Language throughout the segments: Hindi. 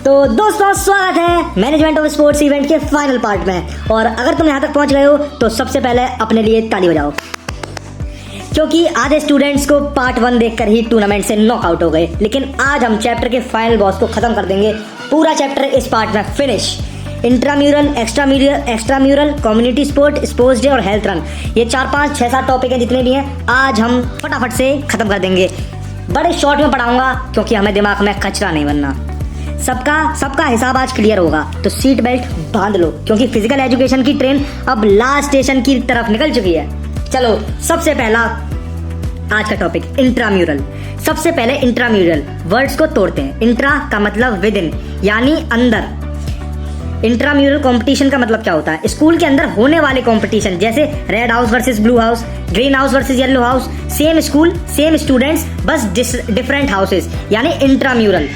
तो दोस्तों स्वागत है मैनेजमेंट ऑफ स्पोर्ट्स इवेंट के फाइनल पार्ट में। और अगर तुम यहाँ तक पहुँच गए हो तो सबसे पहले अपने लिए ताली बजाओ, क्योंकि आधे स्टूडेंट्स को पार्ट 1 देखकर ही टूर्नामेंट से नॉकआउट हो गए। लेकिन आज हम चैप्टर के फाइनल बॉस को खत्म कर देंगे। पूरा चैप्टर इस पार्ट में finish. Intramural, extramural, community sport, sports day और हेल्थ रन, ये 4, 5, 6, 7 टॉपिक हैं जितने भी हैं, आज हम फटाफट से खत्म कर देंगे। बड़े शॉर्ट में पढ़ाऊंगा क्योंकि हमें दिमाग में कचरा नहीं बनना। सबका हिसाब आज क्लियर होगा, तो सीट बेल्ट बांध लो क्योंकि फिजिकल एजुकेशन की ट्रेन अब लास्ट स्टेशन की तरफ निकल चुकी है। चलो, सबसे पहला आज का टॉपिक इंट्राम्यूरल। सबसे पहले इंट्राम्यूरल वर्ड्स को तोड़ते हैं। इंट्रा का मतलब विद इन, यानी अंदर। इंट्राम्यूरल कंपटीशन का मतलब क्या होता है? स्कूल के अंदर होने वाले कंपटीशन, जैसे red house versus blue house, green house versus yellow house, same school same students बस डिफरेंट हाउसेस, यानी इंट्राम्यूरल।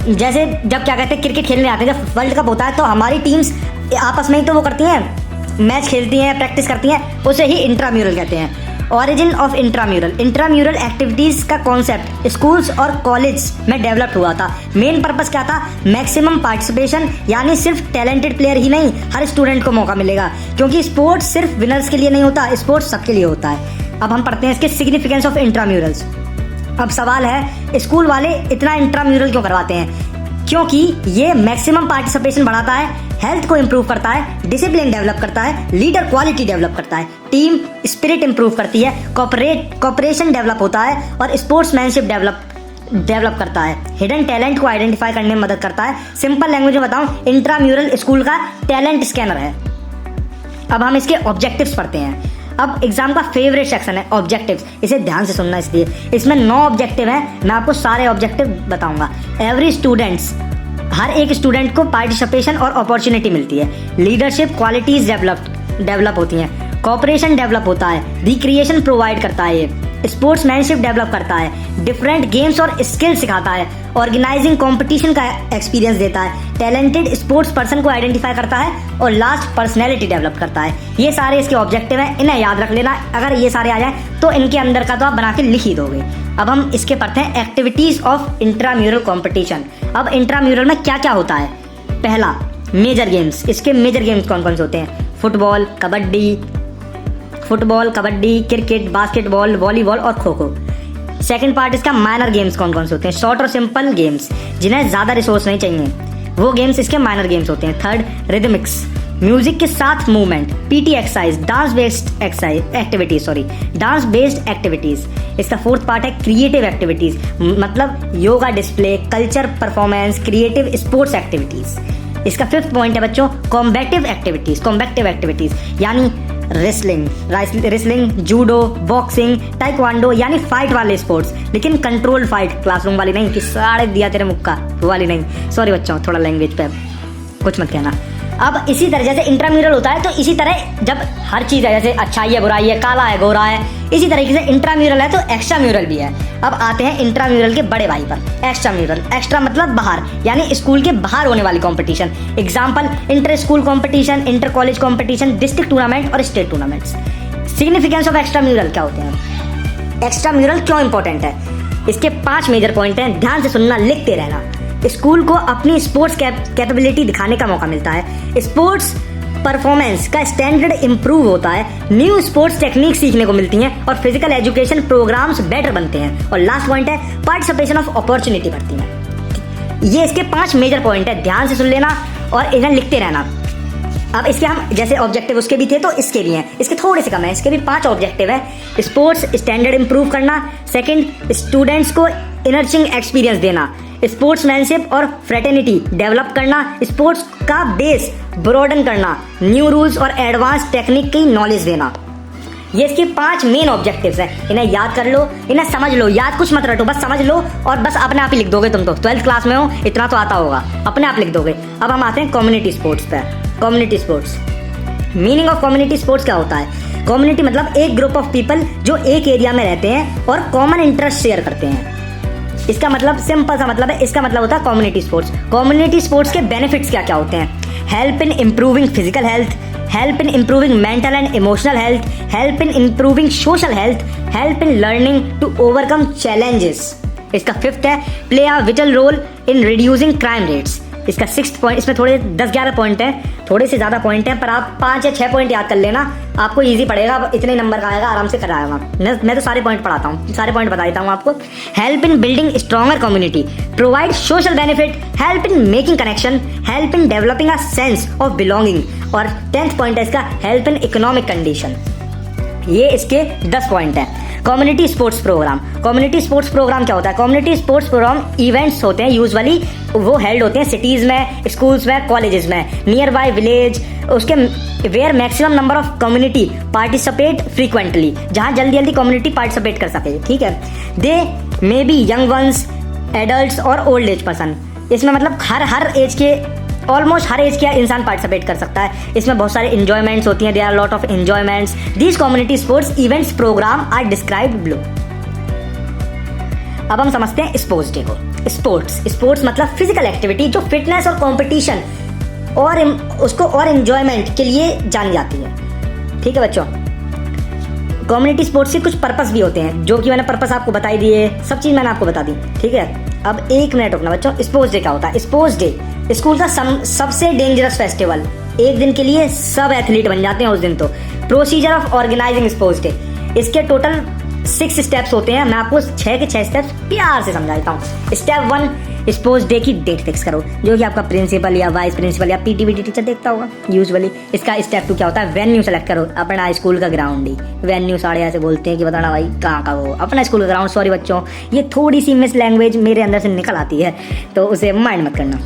जैसे जब क्या कहते हैं क्रिकेट खेलने आते हैं, जब वर्ल्ड कप होता है तो हमारी टीम्स आपस में ही तो वो करती हैं, मैच खेलती हैं, प्रैक्टिस करती हैं, उसे ही इंट्राम्यूरल कहते हैं। ऑरिजिन ऑफ इंट्राम्यूरल एक्टिविटीज का कॉन्सेप्ट स्कूल्स और कॉलेज में डेवलप हुआ था। मेन पर्पस क्या था? मैक्सिमम पार्टिसिपेशन, यानी सिर्फ टैलेंटेड प्लेयर ही नहीं, हर स्टूडेंट को मौका मिलेगा, क्योंकि स्पोर्ट्स सिर्फ विनर्स के लिए नहीं होता, स्पोर्ट्स सबके लिए होता है। अब हम पढ़ते हैं इसके सिग्निफिकेंस ऑफ इंट्राम्यूरल्स। अब सवाल है, स्कूल वाले इतना इंट्राम्यूरल क्यों करवाते हैं? क्योंकि ये मैक्सिमम पार्टिसिपेशन बढ़ाता है, हेल्थ को इंप्रूव करता है, डिसिप्लिन डेवलप करता है, लीडर क्वालिटी डेवलप करता है, टीम स्पिरिट इंप्रूव करती है, कॉपरेशन डेवलप होता है और स्पोर्ट्समैनशिप डेवलप करता है, हिडन टैलेंट को आइडेंटिफाई करने में मदद करता है। सिंपल लैंग्वेज में बताऊं, इंट्राम्यूरल स्कूल का टैलेंट स्कैनर है। अब हम इसके ऑब्जेक्टिव्स पढ़ते हैं। अब एग्जाम का फेवरेट सेक्शन है ऑब्जेक्टिव्स, इसे ध्यान से सुनना। इसलिए इसमें 9 ऑब्जेक्टिव हैं, मैं आपको सारे ऑब्जेक्टिव बताऊंगा। एवरी स्टूडेंट्स, हर एक स्टूडेंट को पार्टिसिपेशन और अपॉर्चुनिटी मिलती है। लीडरशिप क्वालिटीज डेवलप होती हैं। कॉपरेशन डेवलप होता है। रिक्रिएशन प्रोवाइड करता है। ये स्पोर्ट्समैनशिप डेवलप करता है। डिफरेंट गेम्स और स्किल सिखाता है। ऑर्गेनाइजिंग कंपटीशन का एक्सपीरियंस देता है। टैलेंटेड स्पोर्ट्स पर्सन को आइडेंटिफाई करता है और लास्ट पर्सनैलिटी डेवलप करता है। ये सारे इसके ऑब्जेक्टिव हैं, इन्हें याद रख लेना। अगर ये सारे आ जाए तो इनके अंदर का तो आप बना के लिख ही दोगे। अब हम इसके पढ़ते हैं एक्टिविटीज ऑफ इंट्राम्यूरल कंपटीशन। अब इंट्राम्यूरल में क्या क्या होता है? पहला, मेजर गेम्स। इसके मेजर गेम्स कौन कौन से होते हैं? Football, kabaddi, cricket, basketball, volleyball और खो खो। सेकंड पार्ट इसका माइनर गेम्स कौन कौन से होते हैं? शॉर्ट और सिंपल गेम्स, जिन्हें ज्यादा रिसोर्स नहीं चाहिए, वो गेम्स इसके माइनर गेम्स होते हैं। थर्ड, रिदमिक्स, म्यूजिक के साथ movement. PT exercise, dance based activities. इसका फोर्थ पार्ट है क्रिएटिव एक्टिविटीज, मतलब yoga display, culture performance, creative sports activities. इसका फिफ्थ पॉइंट है बच्चों कॉम्बैटिव एक्टिविटीज, यानी रेसलिंग, जूडो, बॉक्सिंग, टाइक्वांडो, यानी फाइट वाले स्पोर्ट्स, लेकिन कंट्रोल्ड फाइट, क्लासरूम वाली नहीं कि साड़े दिया तेरे मुक्का, वो वाली नहीं। सॉरी बच्चों, थोड़ा लैंग्वेज पे कुछ मत कहना। अब इसी तरह जैसे इंट्राम्यूरल होता है, तो इसी तरह जब हर चीज है, जैसे अच्छाई है, बुराई है, काला है, गोरा है, इसी तरीके से इंट्राम्यूरल है तो एक्स्ट्राम्यूरल भी है। अब आते हैं इंट्राम्यूरल के बड़े भाई पर, एक्स्ट्राम्यूरल। एक्स्ट्रा मतलब बाहर, यानी स्कूल के बाहर होने वाली competition. Example, inter school competition, inter college competition, district tournament और state tournaments. Significance of extramural क्या होते हैं? एक्स्ट्राम्यूरल क्यों इंपॉर्टेंट है? इसके 5 मेजर पॉइंट हैं, ध्यान से सुनना, लिखते रहना। स्कूल को अपनी स्पोर्ट्स कैपेबिलिटी दिखाने का मौका मिलता है। स्पोर्ट्स परफॉर्मेंस का स्टैंडर्ड इंप्रूव होता है। न्यू स्पोर्ट्स टेक्निक सीखने को मिलती हैं और फिजिकल एजुकेशन प्रोग्राम्स बेटर बनते हैं। और लास्ट पॉइंट है पार्टिसिपेशन ऑफ अपॉर्चुनिटी बढ़ती है। ये इसके 5 मेजर पॉइंट है, ध्यान से सुन लेना और इन्हें लिखते रहना। अब इसके हम जैसे ऑब्जेक्टिव उसके भी थे तो इसके भी हैं, इसके थोड़े से कम है, इसके भी 5 ऑब्जेक्टिव है। स्पोर्ट्स स्टैंडर्ड इंप्रूव करना, सेकंड स्टूडेंट्स को इनरिचिंग एक्सपीरियंस देना, स्पोर्ट्समैनशिप और फ्रेटर्निटी डेवलप करना, स्पोर्ट्स का बेस ब्रॉडन करना, न्यू रूल्स और एडवांस टेक्निक की नॉलेज देना। ये इसके 5 मेन ऑब्जेक्टिव्स हैं, इन्हें याद कर लो, इन्हें समझ लो, याद कुछ मत रटो, बस समझ लो और बस अपने आप ही लिख दोगे। तुम तो 12th क्लास में हो, इतना तो आता होगा, अपने आप लिख दोगे। अब हम आते हैं कम्युनिटी स्पोर्ट्स पर। Community sports, meaning of community sports क्या होता है? कम्युनिटी मतलब एक ग्रुप ऑफ पीपल जो एक एरिया में रहते हैं और कॉमन इंटरेस्ट शेयर करते हैं। इसका मतलब सिंपल सा मतलब है, इसका मतलब होता है कम्युनिटी स्पोर्ट्स। कम्युनिटी स्पोर्ट्स के बेनिफिट्स क्या क्या होते हैं? Help in improving physical health, help in improving mental and emotional health, help in improving social health, help in learning to overcome challenges. इसका 5th है play a vital role in reducing crime rates. इसका 6th पॉइंट, इसमें थोड़े 10-11 पॉइंट हैं, थोड़े से ज़्यादा पॉइंट हैं, पर आप 5 या 6 पॉइंट याद कर लेना, आपको इजी पड़ेगा, इतने नंबर का आएगा, आराम से कराएगा। मैं तो सारे पॉइंट पढ़ाता हूँ, सारे पॉइंट बता देता हूँ आपको। Help in building stronger community, provide social benefit, help in making connection, help in developing a sense of belonging. और 10th पॉइंट है इसका हेल्प इन इकोनॉमिक कंडीशन। ये इसके 10 पॉइंट हैं। Community sports programme, community sports programme क्या होता है? कम्युनिटी स्पोर्ट्स प्रोग्राम इवेंट्स होते हैं, यूजुअली वो हेल्ड होते हैं सिटीज में, स्कूल्स में, कॉलेजेस में, नियर बाय विलेज, उसके where maximum number of community participate frequently, जहाँ जल्दी जल्दी कम्युनिटी पार्टिसिपेट कर सके, ठीक है। They may be young ones, adult और ओल्ड एज पर्सन। इसमें मतलब हर एज के, ऑलमोस्ट हर एज का इंसान पार्टिसिपेट कर सकता है। इसमें बहुत सारे इंजॉयमेंट्स होती हैं, there are lot of enjoyments. These community sports events programme are described below. अब हम समझते हैं स्पोर्ट्स डे को। स्पोर्ट्स मतलब फिजिकल एक्टिविटी जो फिटनेस और कंपटीशन और उसको और एंजॉयमेंट के लिए जानी जाती है, ठीक है बच्चों। कम्युनिटी स्पोर्ट्स के कुछ पर्पस भी होते हैं, जो कि मैंने पर्पस आपको बताई दिए, सब चीज़ मैंने आपको बता दी, ठीक है। अब 1 मिनट रुकना बच्चों। स्पोर्ट्स डे क्या होता है? स्पोर्ट्स डे स्कूल का सबसे डेंजरस फेस्टिवल। एक दिन के लिए सब एथलीट बन जाते हैं उस दिन तो। Procedure of organising sports day, इसके टोटल 6 स्टेप्स होते हैं। मैं आपको 6 के 6 स्टेप्स प्यार से समझाता हूँ। स्टेप 1, स्पोर्ट्स डे की डेट फिक्स करो, जो कि आपका प्रिंसिपल या वाइस प्रिंसिपल या पीटी टीचर देखता होगा यूजुअली। इसका स्टेप 2 क्या होता है? वेन्यू सेलेक्ट करो, अपना स्कूल का ग्राउंड ही। वेन्यू साढ़े ऐसे बोलते हैं कि बताना भाई कहाँ का वो अपना स्कूल का ग्राउंड। सॉरी बच्चों, ये थोड़ी सी मिस लैंग्वेज मेरे अंदर से निकल आती है, तो उसे माइंड मत करना।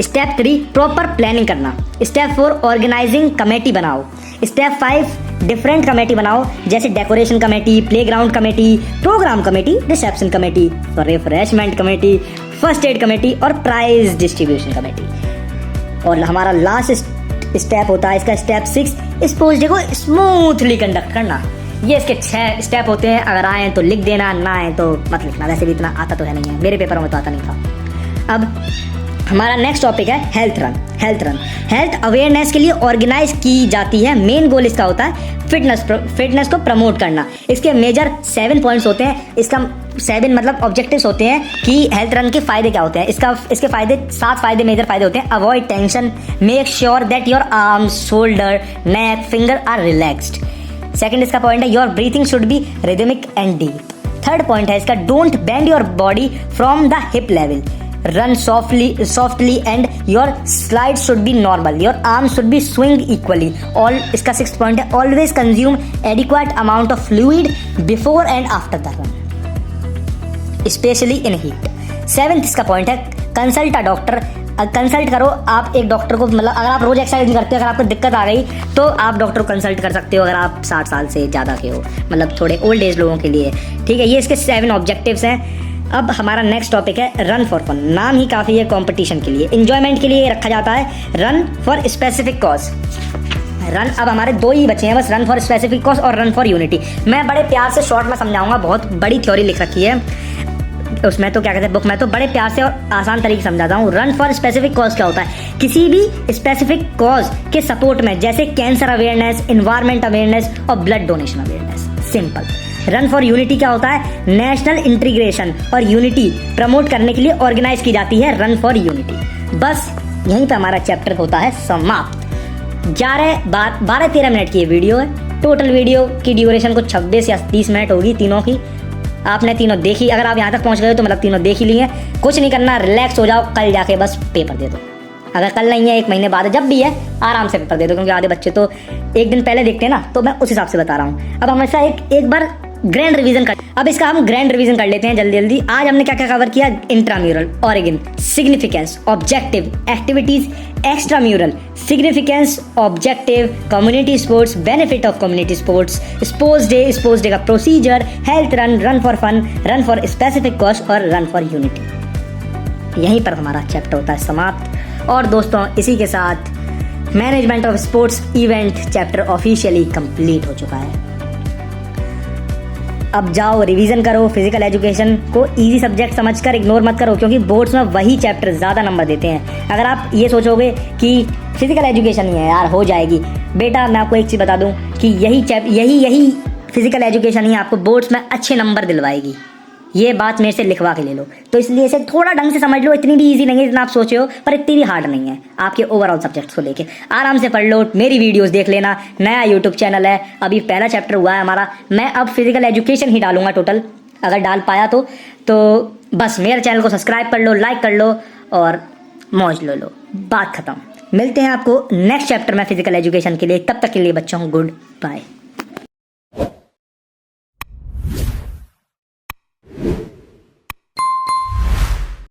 स्टेप 3, प्रॉपर प्लानिंग करना। स्टेप 4, ऑर्गेनाइजिंग कमेटी बनाओ। स्टेप 5, डिफरेंट कमेटी बनाओ, जैसे decoration committee, playground committee, programme committee, reception committee, refreshment committee, first aid committee और प्राइज डिस्ट्रीब्यूशन कमेटी। और हमारा लास्ट स्टेप होता है इसका स्टेप 6, स्पोर्ट्स डे को स्मूथली कंडक्ट करना। ये इसके 6 स्टेप होते हैं। अगर आए तो लिख देना, ना आए तो मत लिखना, वैसे भी इतना आता तो है नहीं है, मेरे पेपरों में तो आता नहीं था। अब हमारा नेक्स्ट टॉपिक है हेल्थ रन। हेल्थ अवेयरनेस के लिए ऑर्गेनाइज की जाती है। मेन गोल इसका होता है फिटनेस को प्रमोट करना। इसके मेजर 7 पॉइंट्स होते हैं। इसका 7 मतलब ऑब्जेक्टिव्स होते हैं कि हेल्थ रन के फायदे क्या होते हैं। इसके फायदे 7 फायदे, मेजर फायदे होते हैं। Avoid tension, make sure that your arms, shoulder, neck, finger are relaxed. Second इसका पॉइंट है your breathing should be rhythmic and deep. Third point है इसका don't bend your body from the hip level, run softly and your slides should be normal, your arms should be swing equally. All इसका 6th पॉइंट है always consume adequate amount of fluid before and after the run, especially in heat. 7th इसका पॉइंट है कंसल्ट अ डॉक्टर। कंसल्ट करो आप एक डॉक्टर को, मतलब अगर आप रोज एक्सरसाइज नहीं करते, अगर आपको दिक्कत आ गई तो आप डॉक्टर को कंसल्ट कर सकते हो, अगर आप 60 साल से ज़्यादा के हो, मतलब थोड़े ओल्ड एज लोगों के लिए, ठीक है। ये इसके 7 ऑब्जेक्टिव्स हैं। अब हमारा नेक्स्ट टॉपिक है रन फॉर फन। नाम ही काफ़ी है कंपटीशन के लिए, एंजॉयमेंट के लिए रखा जाता है। Run for specific cause. Run अब हमारे 2 ही बचे हैं बस, रन फॉर स्पेसिफिक कॉज और रन फॉर यूनिटी। मैं बड़े प्यार से शॉर्ट में समझाऊंगा, बहुत बड़ी थ्योरी लिख रखी है उसमें, तो क्या कहते हैं बुक में, तो बड़े प्यार से और आसान तरीके से समझाता हूँ। रन फॉर स्पेसिफिक कॉज क्या होता है? किसी भी स्पेसिफिक कॉज के सपोर्ट में, जैसे कैंसर अवेयरनेस, एनवायरमेंट अवेयरनेस और blood donation awareness. Simple. Run for unity क्या होता है? नेशनल इंटीग्रेशन और यूनिटी प्रमोट करने के लिए ऑर्गेनाइज की जाती है रन फॉर यूनिटी। बस यहीं पे हमारा चैप्टर होता है समाप्त। 12-13 मिनट की ये वीडियो है। टोटल वीडियो की ड्यूरेशन को 26 या 30 मिनट होगी तीनों की। आपने तीनों देखी, अगर आप यहाँ तक पहुँच गए तो मतलब तीनों देख ही लिए। कुछ नहीं करना, रिलैक्स हो जाओ, कल जाके बस पेपर दे दो। अगर कल नहीं है 1 महीने बाद, जब भी है आराम से पेपर दे दो, क्योंकि आधे बच्चे तो 1 दिन पहले देखते हैं ना, तो मैं उस हिसाब से बता रहा हूँ। अब हमेशा एक बार ग्रैंड रिवीजन कर, अब इसका हम ग्रैंड रिवीजन कर लेते हैं जल्दी। आज हमने क्या क्या कवर किया? Intramural, origin, significance, objective, activities, extramural, significance, objective, community sports, benefit of community sports, sports day का procedure, health run, run for fun, run for specific cause और रन फॉर यूनिटी। यहीं पर हमारा चैप्टर होता है समाप्त। और दोस्तों इसी के साथ management of sports event chapter officially complete हो चुका है। अब जाओ रिवीजन करो, फिजिकल एजुकेशन को इजी सब्जेक्ट समझकर इग्नोर मत करो, क्योंकि बोर्ड्स में वही चैप्टर ज़्यादा नंबर देते हैं। अगर आप ये सोचोगे कि फिजिकल एजुकेशन ही है यार हो जाएगी, बेटा मैं आपको एक चीज़ बता दूं कि यही फिजिकल एजुकेशन ही आपको बोर्ड्स में अच्छे नंबर दिलवाएगी। ये बात मेरे से लिखवा के ले लो। तो इसलिए इसे थोड़ा ढंग से समझ लो, इतनी भी इजी नहीं है जितना आप सोचे हो, पर इतनी भी हार्ड नहीं है आपके ओवरऑल सब्जेक्ट्स को लेके। आराम से पढ़ लो, मेरी वीडियोस देख लेना। नया यूट्यूब चैनल है, अभी पहला चैप्टर हुआ है हमारा। मैं अब फिजिकल एजुकेशन ही डालूंगा टोटल, अगर डाल पाया तो बस मेरे चैनल को सब्सक्राइब कर लो, लाइक कर लो और मौज लो। बात खत्म। मिलते हैं आपको नेक्स्ट चैप्टर में फिजिकल एजुकेशन के लिए। तब तक के लिए बच्चों गुड बाय।